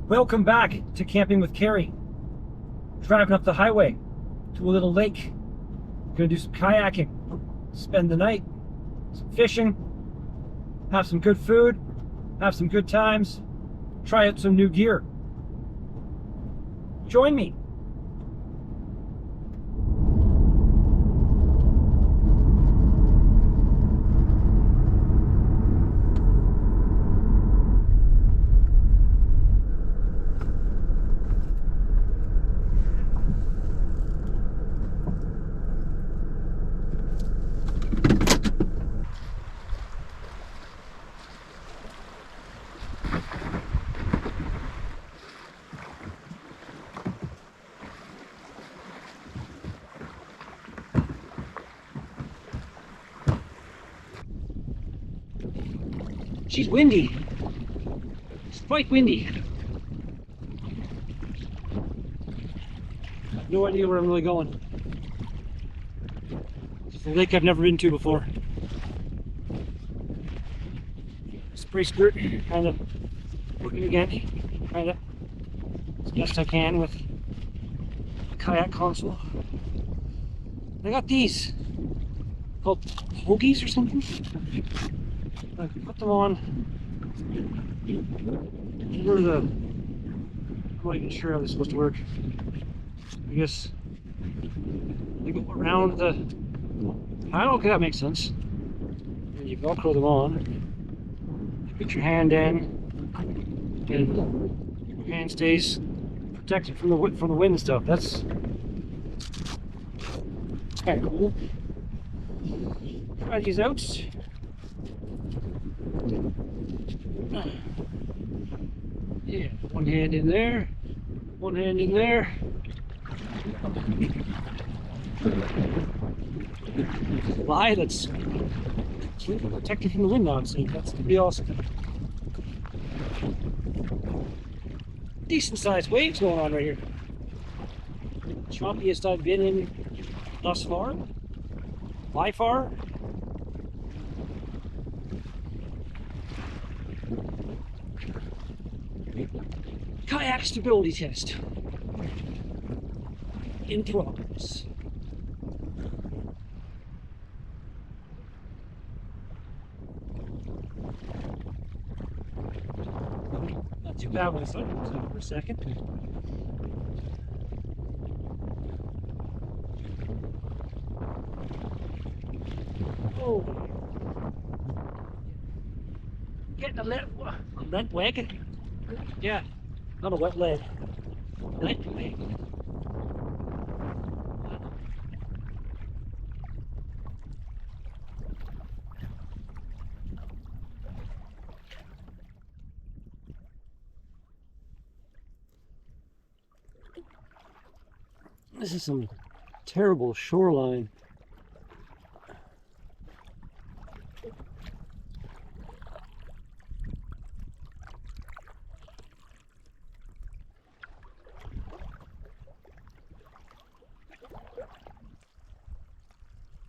Welcome back to Camping with Carrie. Driving up the highway to a little lake. Gonna do some kayaking, spend the night, some fishing, have some good food, have some good times, try out some new gear. Join me. She's windy. It's quite windy. I have no idea where I'm really going. It's a lake I've never been to before. Spray skirt, kind of looking again, kind of as best I can with the kayak console. I got these called hoagies or something. I can put them on. Where the? I'm not even sure how this is supposed to work. I guess they go around the. I don't. Okay, that makes sense. And you Velcro them on. You put your hand in, and your hand stays protected from the wind and stuff. That's kind of cool. Try these out. Yeah, one hand in there, one hand in there. Lie that's protected from the wind now, so that's gonna be awesome. Decent sized waves going on right here. Choppiest I've been in thus far. By far. Kayak stability test in progress. Not too bad when I thought it was out for a second. Oh, getting a lead wagon. Yeah. Not a wet leg. Wet leg. This is some terrible shoreline.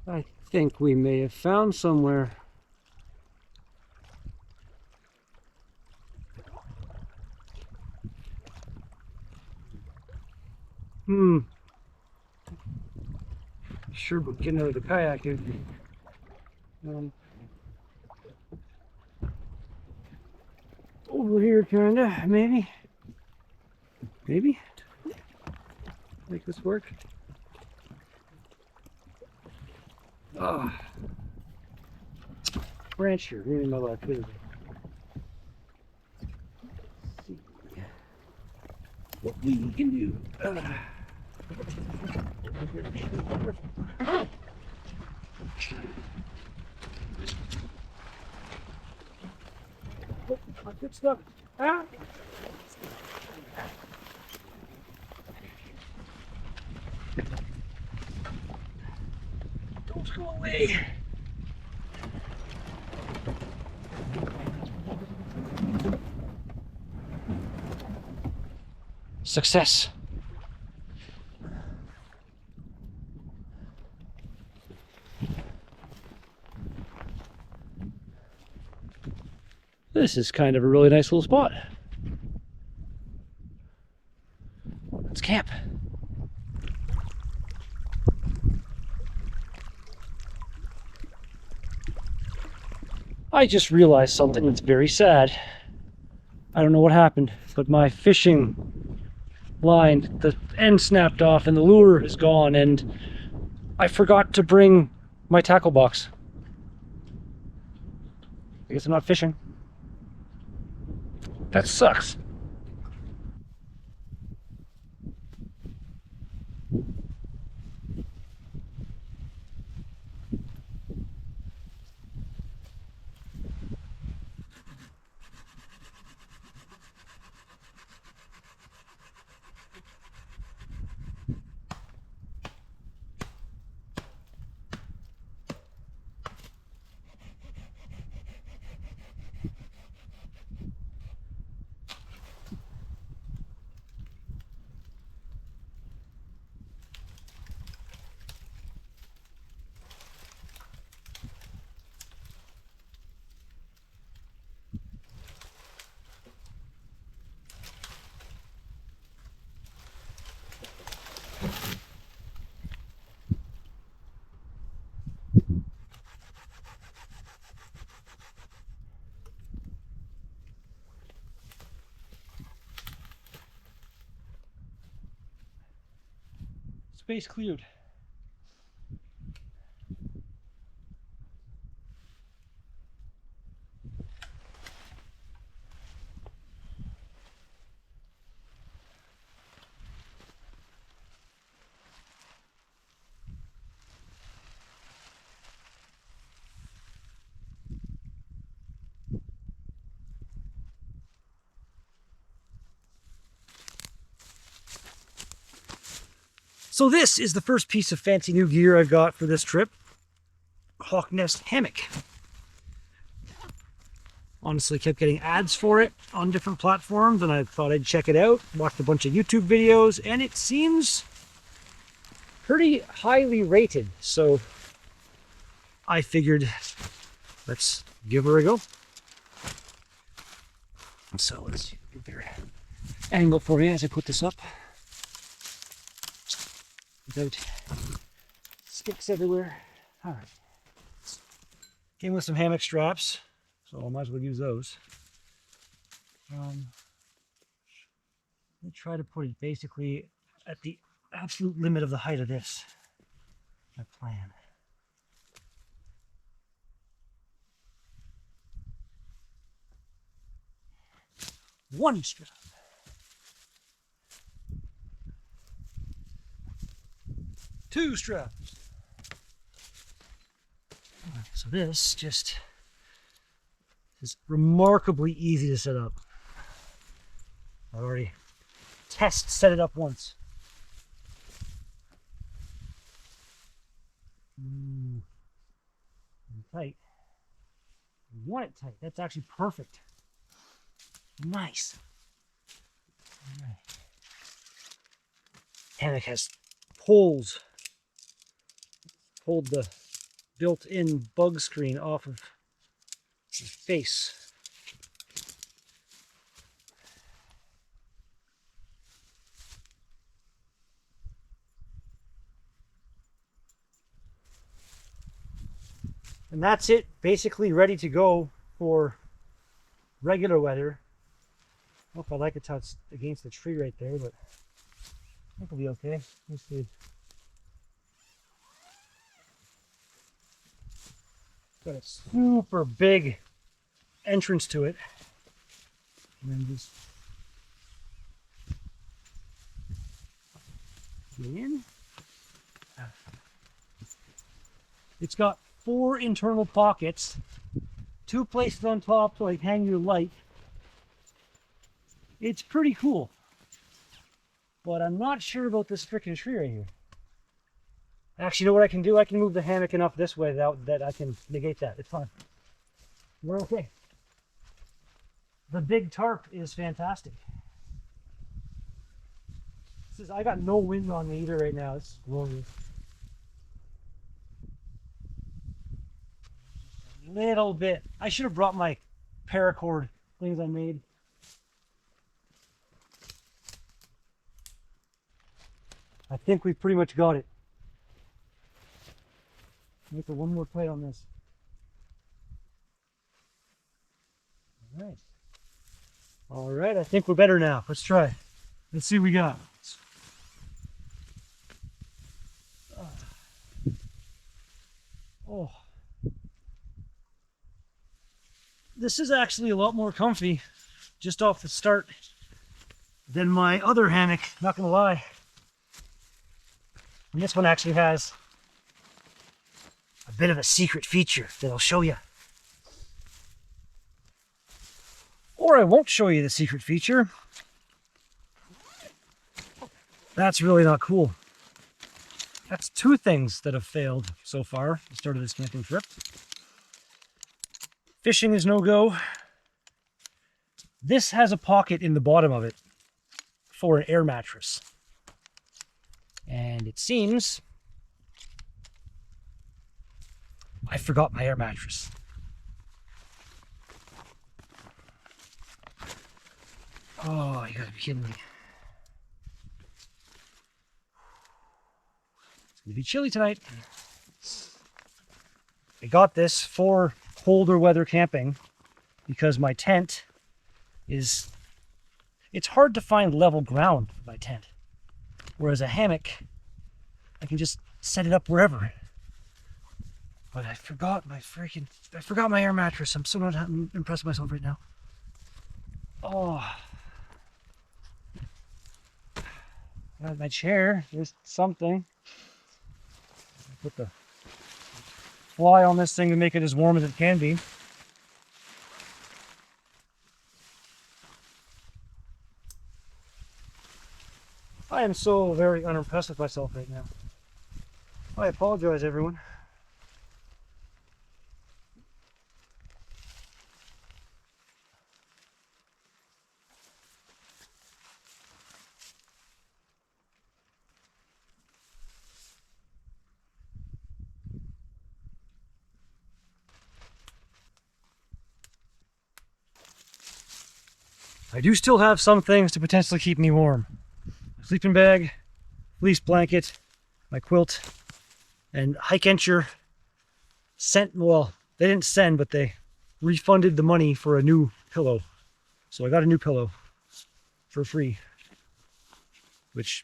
I think we may have found somewhere. Sure, but getting out of the kayak here. Over here, kinda, maybe. Maybe. Make this work. Branch here, really my luck. Let's see what we can do. Oh, my good stuff. Ah. Don't go away. Success. This is kind of a really nice little spot. Let's camp. I just realized something that's very sad. I don't know what happened, but my fishing line, the end snapped off and the lure is gone, and I forgot to bring my tackle box. I guess I'm not fishing. That sucks. Space cleared. So this is the first piece of fancy new gear I've got for this trip. Hawk Nest hammock. Honestly, kept getting ads for it on different platforms, and I thought I'd check it out. Watched a bunch of YouTube videos, and it seems pretty highly rated. So I figured, let's give her a go. So let's see a better angle for you as I put this up. Without sticks everywhere. All right. Came with some hammock straps, so I might as well use those. Let me try to put it basically at the absolute limit of the height of this. My plan. One strap. Two straps. So this just is remarkably easy to set up. I already set it up once. Ooh. Tight. You want it tight. That's actually perfect. Nice. All right. Hammock has poles. Pulled the built-in bug screen off of the face. And that's it, basically ready to go for regular weather. I don't know if I like it how it's against the tree right there, but I think it'll be okay. Let's see. Got a super big entrance to it. And then just get in. It's got 4 internal pockets, 2 places on top to like hang your light. It's pretty cool. But I'm not sure about this freaking tree right here. Actually, you know what I can do? I can move the hammock enough this way that I can negate that. It's fine. We're okay. The big tarp is fantastic. I got no wind on me either right now. It's glorious. Little bit. I should have brought my paracord things I made. I think we've pretty much got it. Make one more play on this. All right. All right, I think we're better now. Let's try. Let's see what we got. Oh. This is actually a lot more comfy just off the start than my other hammock, not gonna lie. And this one actually has a bit of a secret feature that I'll show you. Or I won't show you the secret feature. That's really not cool. That's two things that have failed so far at the start of this camping trip. Fishing is no go. This has a pocket in the bottom of it for an air mattress. And it seems I forgot my air mattress. Oh, you gotta be kidding me. It's gonna be chilly tonight. I got this for colder weather camping because my tent is, it's hard to find level ground with my tent. Whereas a hammock, I can just set it up wherever. But I forgot my air mattress. I'm so not impressed with myself right now. Oh. Got my chair, there's something. Put the fly on this thing to make it as warm as it can be. I am so very unimpressed with myself right now. I apologize, everyone. I do still have some things to potentially keep me warm. Sleeping bag, fleece blanket, my quilt, and Hike-Enture sent, well, they didn't send, but they refunded the money for a new pillow. So I got a new pillow for free, which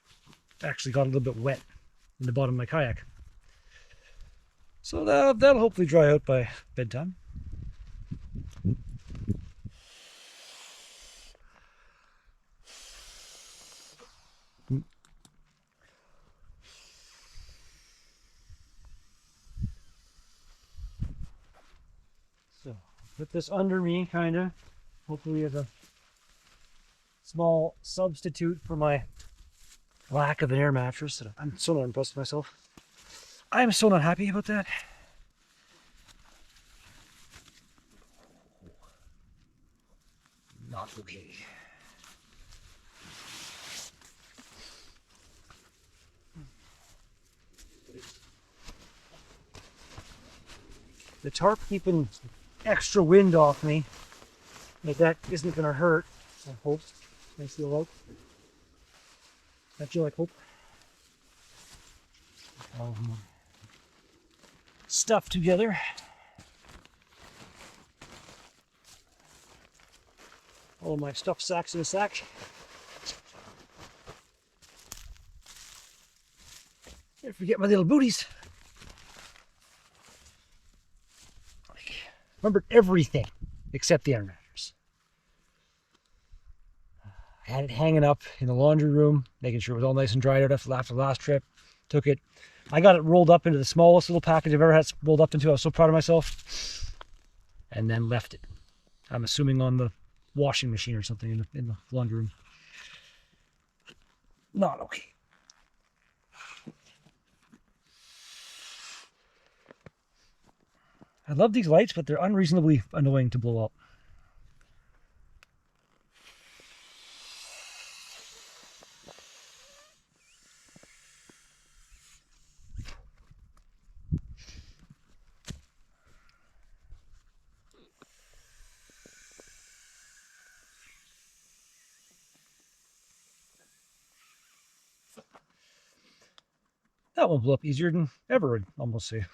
actually got a little bit wet in the bottom of my kayak. So that'll hopefully dry out by bedtime. So put this under me, kind of, hopefully as a small substitute for my lack of an air mattress. I'm so not impressed with myself. I'm so not happy about that. Not okay. The tarp keeping extra wind off me. Like that isn't gonna hurt, I hope. I feel like. I feel like hope. Stuff together. All of my stuff sacks in a sack. Can't forget my little booties. Remembered everything except the air mattress. I had it hanging up in the laundry room, making sure it was all nice and dried out after the last trip. Took it. I got it rolled up into the smallest little package I've ever had rolled up into. I was so proud of myself. And then left it. I'm assuming on the washing machine or something in the laundry room. Not okay. I love these lights, but they're unreasonably annoying to blow up. That won't blow up easier than ever, I'd almost say.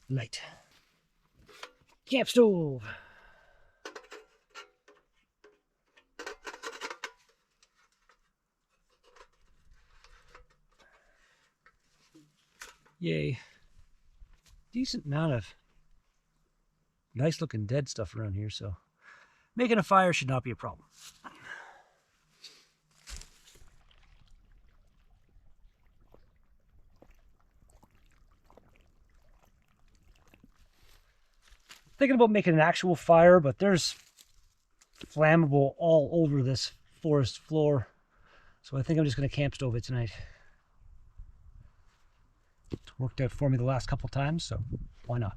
Light. Camp stove. Yay. Decent amount of nice looking dead stuff around here, so making a fire should not be a problem. Thinking about making an actual fire, but there's flammable all over this forest floor, so I think I'm just going to camp stove it tonight. It's worked out for me the last couple times, so why not?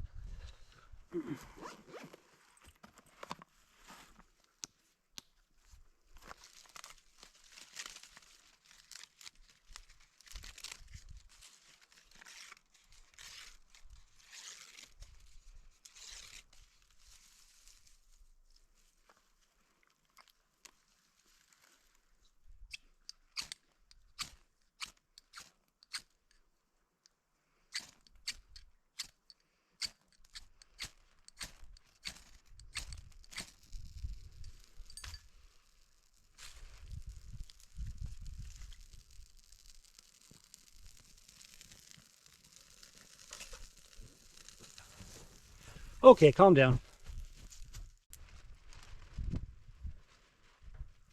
Okay, calm down.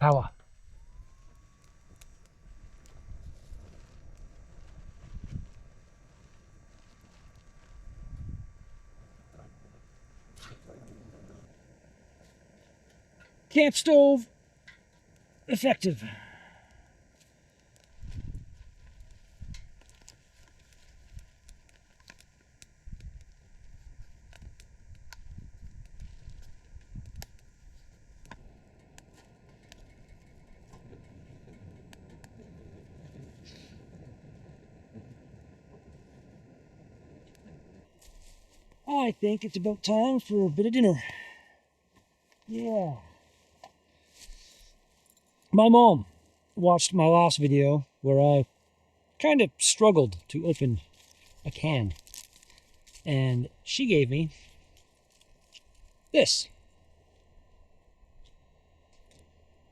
Power. Camp stove effective. I think it's about time for a bit of dinner. Yeah. My mom watched my last video where I kind of struggled to open a can. And she gave me this.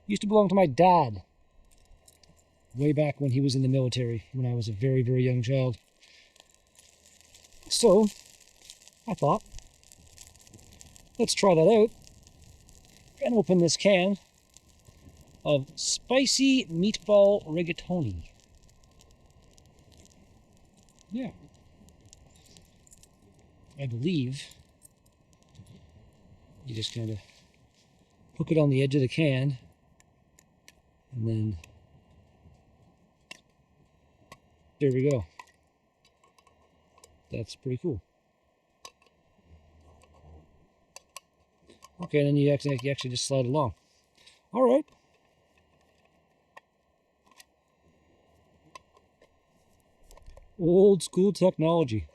Used to belong to my dad way back when he was in the military, when I was a very, very young child. So I thought, let's try that out and open this can of spicy meatball rigatoni. Yeah. I believe you just kind of hook it on the edge of the can and then there we go. That's pretty cool. Okay, then you actually just slide along. All right. Old school technology.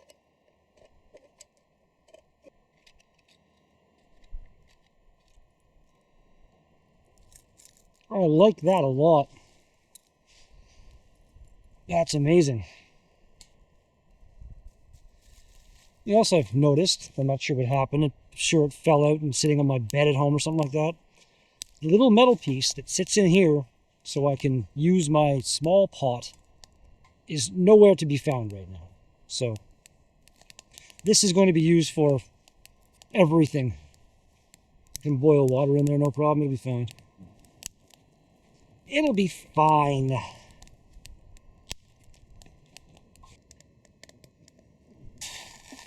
I like that a lot. That's amazing. You also have noticed, I'm not sure what happened, I'm sure it fell out and sitting on my bed at home or something like that. The little metal piece that sits in here so I can use my small pot is nowhere to be found right now. So this is going to be used for everything. I can boil water in there, no problem, it'll be fine. It'll be fine.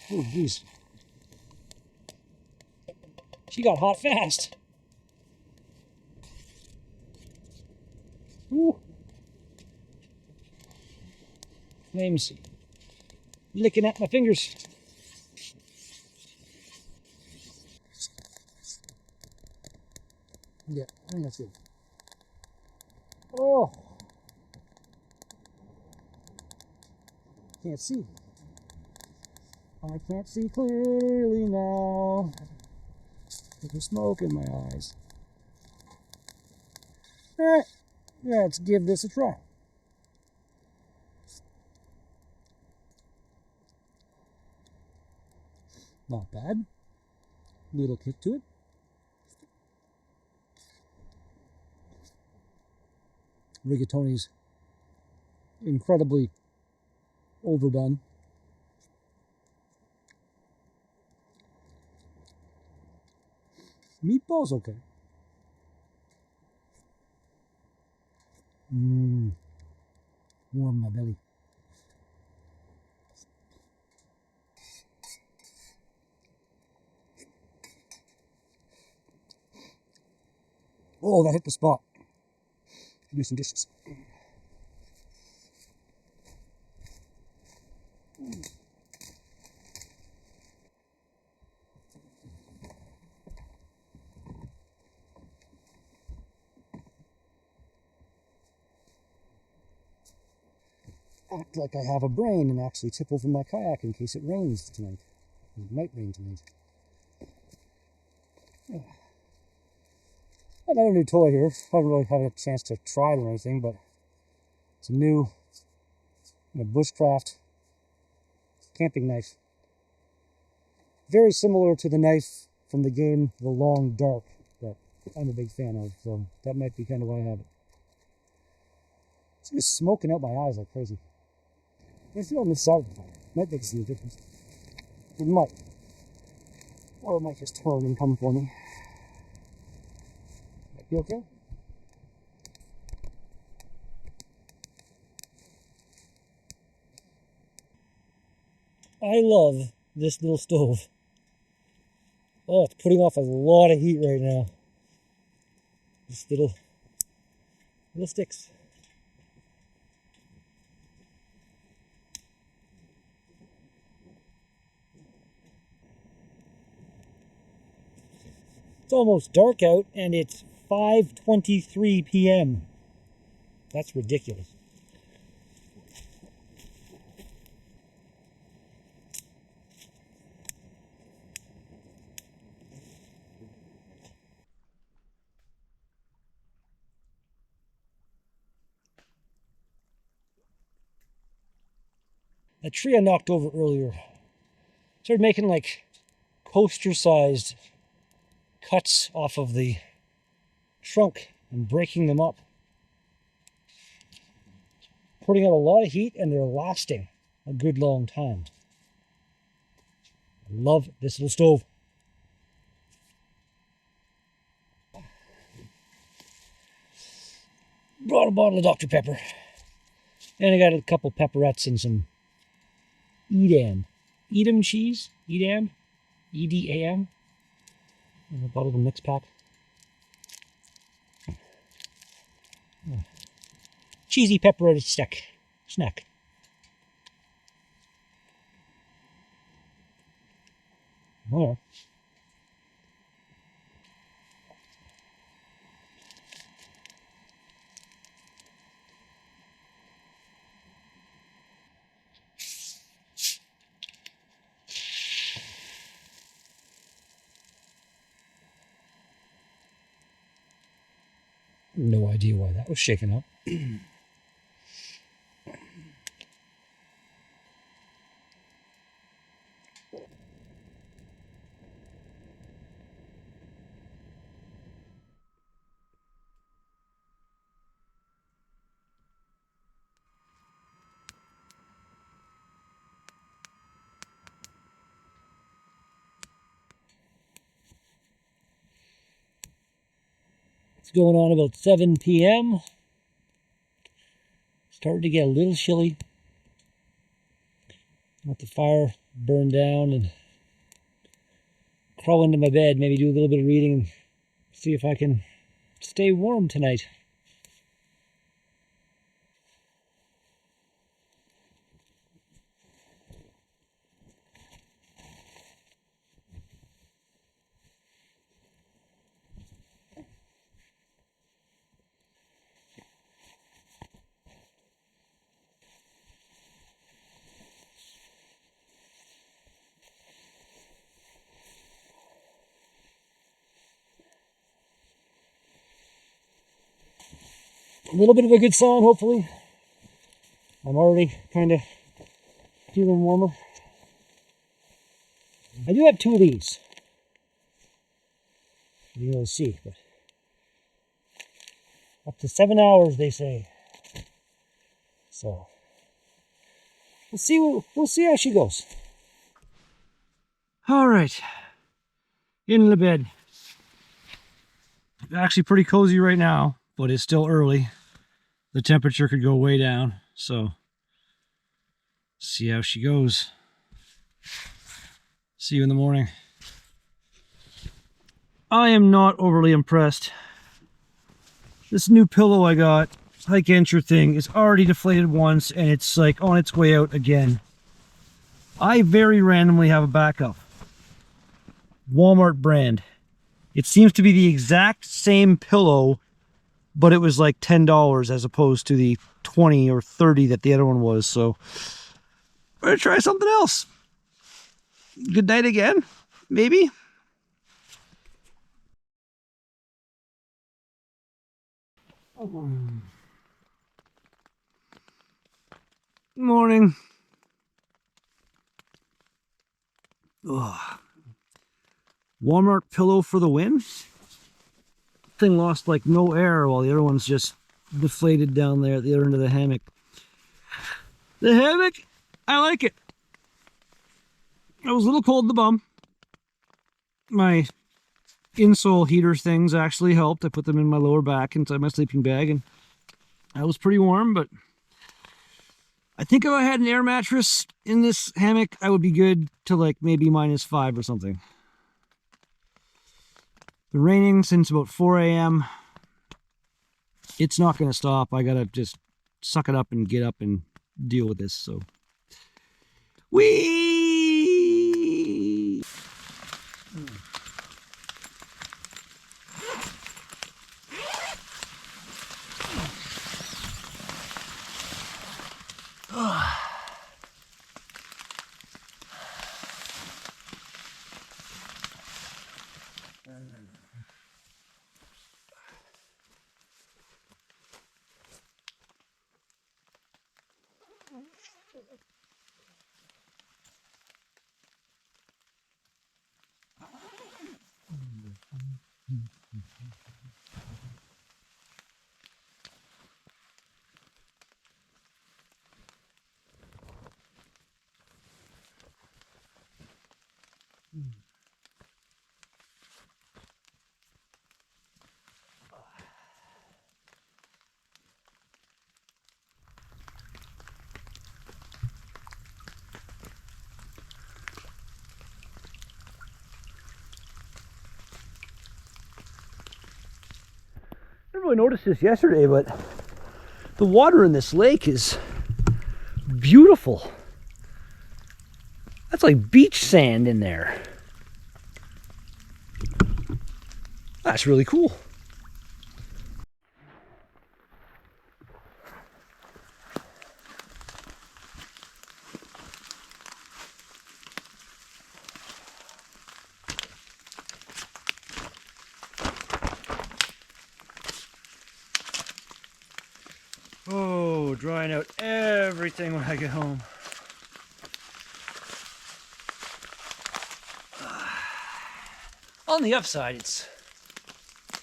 Oh, geez. She got hot fast. Ooh. Flames licking at my fingers. Yeah, I think that's good. Oh. Can't see. I can't see clearly now. There's smoke in my eyes. Alright, Let's give this a try. Not bad. Little kick to it. Rigatoni's incredibly overdone. Meatball's okay. Warm my belly. Oh, that hit the spot. Do some dishes. Act like I have a brain and actually tip over my kayak in case it rains tonight. It might rain tonight. Another new toy here. I haven't really had a chance to try it or anything, but it's a new bushcraft camping knife. Very similar to the knife from the game The Long Dark that I'm a big fan of, so that might be kind of why I have it. It's just smoking out my eyes like crazy. I feel on this side of the fire. Might make some difference. It might. Or it might just turn and come for me. Might be okay. I love this little stove. Oh, it's putting off a lot of heat right now. Just little sticks. It's almost dark out and it's 5:23 p.m. That's ridiculous. A tree I knocked over earlier started making like coaster-sized cuts off of the trunk and breaking them up. Putting out a lot of heat and they're lasting a good long time. I love this little stove. Brought a bottle of Dr. Pepper. And I got a couple pepperettes and some Edam. Edam cheese? Edam? E-D-A-M? And I bought a little mix pack. Cheesy pepperoni snack. Oh. No idea why that was shaken up. It's going on about 7 p.m. Starting to get a little chilly. Let the fire burn down and crawl into my bed, maybe do a little bit of reading and see if I can stay warm tonight. A little bit of a good sign, hopefully. I'm already kind of feeling warmer. I do have 2 of these. You will see, but up to 7 hours, they say. So we'll see. We'll see how she goes. All right, in the bed. Actually, pretty cozy right now, but it's still early. The temperature could go way down, so see how she goes. See you in the morning. I am not overly impressed. This new pillow I got, hike entry thing, is already deflated once and it's like on its way out again. I very randomly have a backup. Walmart brand. It seems to be the exact same pillow, but it was like $10 as opposed to the 20 or 30 that the other one was. So we're gonna try something else. Good night again, maybe. Morning. Ugh. Walmart pillow for the win. Thing lost like no air while the other one's just deflated down there at the other end of the hammock. The hammock, I like it. I was a little cold in the bum. My insole heater things actually helped. I put them in my lower back inside my sleeping bag, and I was pretty warm, but I think if I had an air mattress in this hammock, I would be good to like maybe -5 or something. Been raining since about 4 a.m. It's not going to stop. I got to just suck it up and get up and deal with this. So, whee! I didn't really notice this yesterday, but the water in this lake is beautiful. That's like beach sand in there. That's really cool. Oh, drying out everything when I get home. On the upside, it's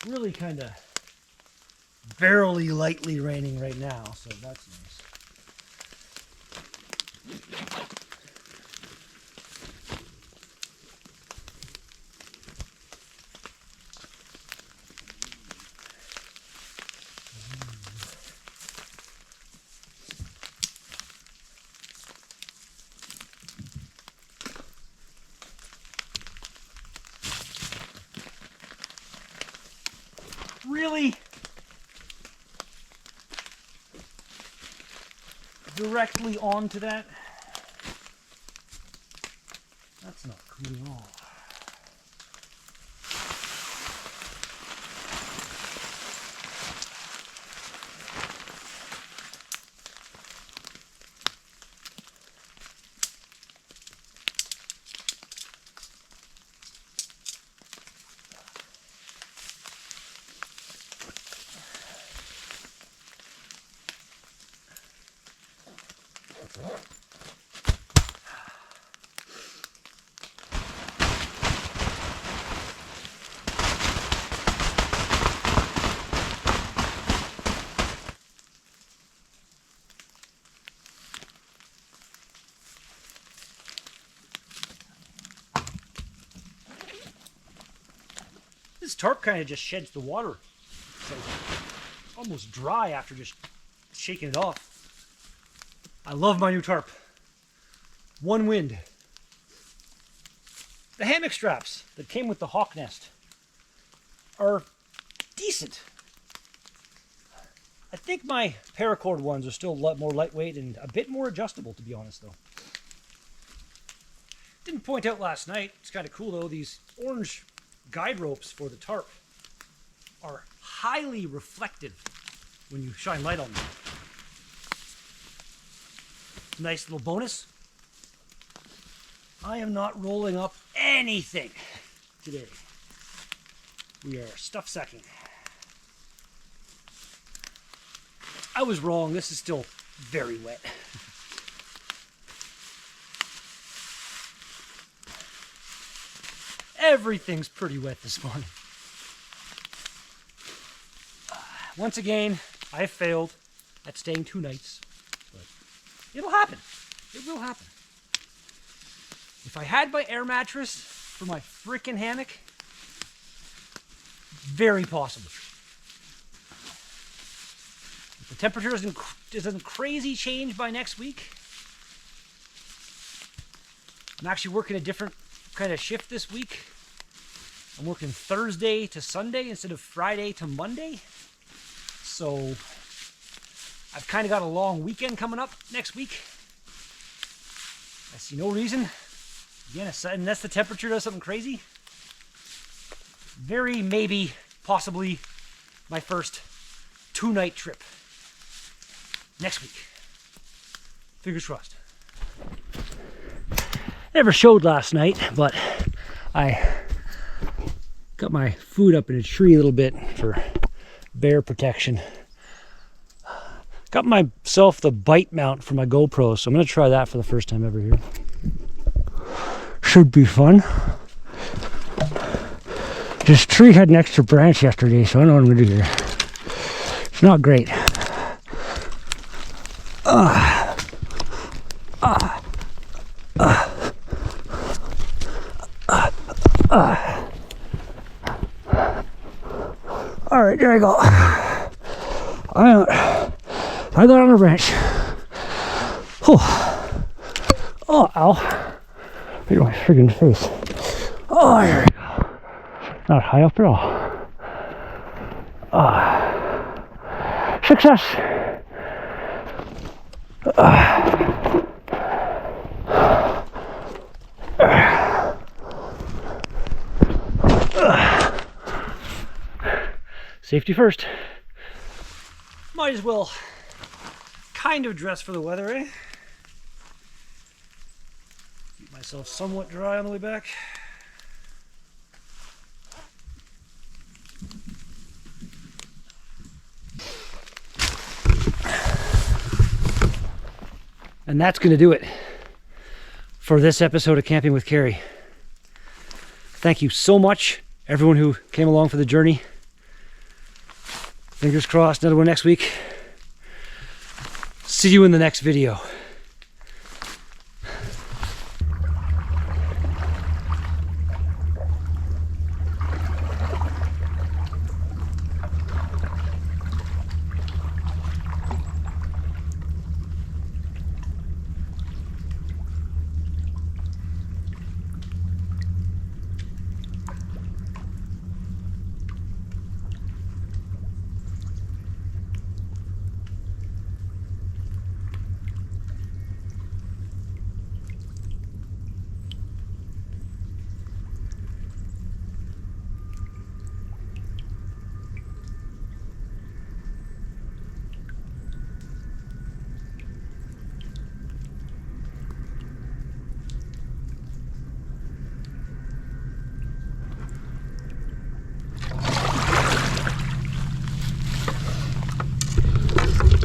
really kind of barely lightly raining right now, so that's nice. Really? Directly onto that? That's not cool at all. This tarp kind of just sheds the water. It's like almost dry after just shaking it off. I love my new tarp. One wind. The hammock straps that came with the hawk nest are decent. I think my paracord ones are still a lot more lightweight and a bit more adjustable, to be honest, though. Didn't point out last night. It's kind of cool, though. These orange guide ropes for the tarp are highly reflective when you shine light on them. Nice little bonus. I am not rolling up anything today. We are stuff sacking. I was wrong. This is still very wet. Everything's pretty wet this morning. Once again, I failed at staying 2 nights, but it'll happen. It will happen. If I had my air mattress for my freaking hammock, very possible. If the temperature doesn't crazy change by next week, I'm actually working a different kind of shift this week. I'm working Thursday to Sunday instead of Friday to Monday. So I've kind of got a long weekend coming up next week. I see no reason, again, unless the temperature does something crazy. Very maybe, possibly, my first 2-night trip next week. Fingers crossed. Never showed last night, but I got my food up in a tree a little bit for bear protection. Got myself the bite mount for my GoPro, so I'm going to try that for the first time ever here. Should be fun. This tree had an extra branch yesterday, so I don't know what I'm going to do here. It's not great. All right, there I go. I got on a branch. Oh, ow. Right in my friggin' face. Oh, there we go. Not high up at all. Success. Safety first. Might as well kind of dress for the weather, eh? Keep myself somewhat dry on the way back. And that's going to do it for this episode of Camping with Carrie. Thank you so much, everyone who came along for the journey. Fingers crossed, another one next week. See you in the next video.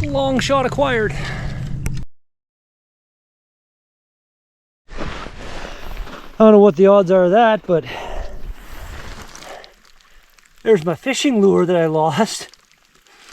Long shot acquired. I don't know what the odds are of that, but there's my fishing lure that I lost.